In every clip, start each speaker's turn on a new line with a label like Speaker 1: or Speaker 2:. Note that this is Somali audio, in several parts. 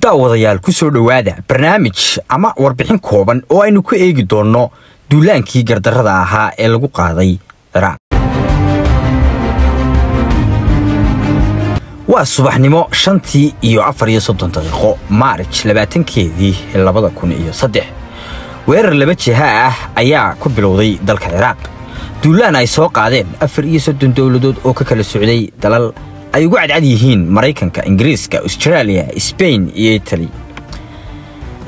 Speaker 1: daawadayaal ku soo dhawaada barnaamij ama warbixin kooban oo aynu ku eegi doono duulaankii gardarrada ahaa ee lagu qaaday Ciraaq. waa subaxnimo 5:34 Maarch 20keedii 2003 weerar laba jiha ah ayaa ku bilowday dalka Ciraaq. duulaan ay soo qaadeen 34 dawladood oo ka kala socday dalal ay ugu cadcad yihiin Mareykanka, Ingiriiska, Australia, Spain iyo Italy.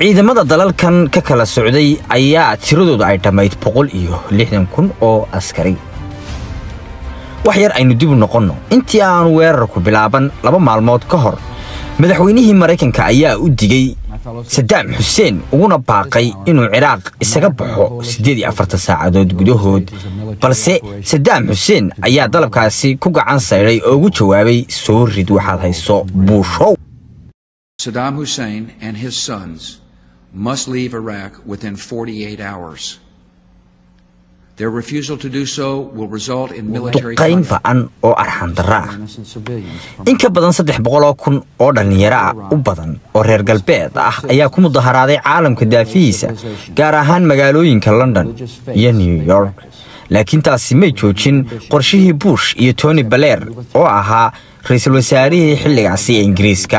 Speaker 1: ciidamada dalalkan ka kala socday ayaa tiradooda ay dhamayd 160,000 oo askari. wax yar aynu dib u noqono intii aan weerarku bilaaban 2 maalmood ka hor madaxweynihii Mareykanka ayaa u digay Saddam Hussein uguna baaqay inuu Ciraaq isaga baxo 48 saacadood gudahood, balse Saddam Hussein ayaa dalabkaasi ku gacan sayray oo ugu jawaabay soo rid waxaad hayso buushow.
Speaker 2: Saddam Hussein and his sons must leave Iraq within 48 hours. Their refusal to do so will result in military
Speaker 1: conflict oo arxan darra. in ka badan 300,000 oo dhalinyaro ah u badan oo reer galbeed ah ayaa ku mudaharaaday caalamka daafihiisa, gaar ahaan magaalooyinka London iyo New York. laakiin taasi may joojin qorshihii Bush iyo Tony Blair oo ahaa ra'iisul wasaarihii xilligaasi ee Ingiriiska.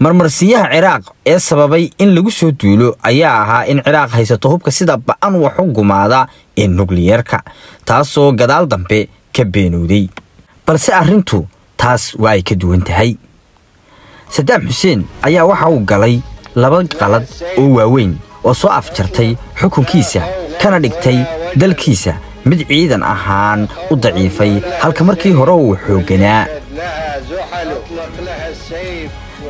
Speaker 1: marmarsiyaha Ciraaq ee sababay in lagu soo duulo ayaa ahaa in Ciraaq haysato hubka sida ba'an wax u gumaada ee nukliyeerka, taasoo gadaal dambe ka beenowday. balse arrintu taas waa ay ka duwan tahay. Saddam Hussein ayaa waxa uu galay 2 qalad oo waaweyn oo soo afjartay xukunkiisa kana dhigtay dalkiisa mid ciidan ahaan u daciifay halka markii hore uu xooganaa.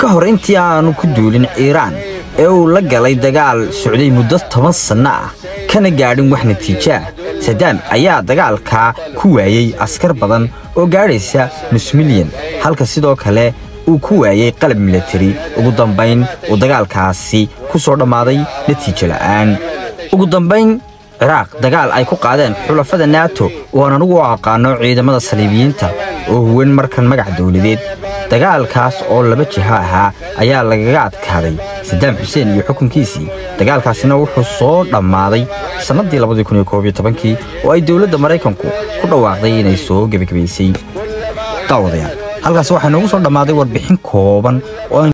Speaker 1: ka hor intii aanu ku duulin Iiraan ee uu la galay dagaal socday muddo 10 sano ah kana gaadhin wax natiijo ah, Saddam ayaa dagaalka ku waayay askar badan oo gaadhaysa 5,000,000, halka sidoo kale uu ku waayay qalab military. ugu dambeyn uu dagaalkaasi ku soo dhamaaday natiijo la'aan. ugu dambeyn Ciraaq dagaal ay ku qaadeen xulafada NATO oo aan ugu aqaano ciidamada Saliibiyiinta oo huwan markan magac dawladeed. dagaalkaas oo laba jiha ahaa ayaa lagaga adkaaday Saddam Hussein iyo xukunkiisii. dagaalkaasina wuxuu soo dhamaaday sanadii 2011 oo ay dawladda Mareykanku ku dhawaaqday inay soo gabagabaysay. daawadayaal halkaas waxaa noogu soo dhamaaday warbixin kooban oo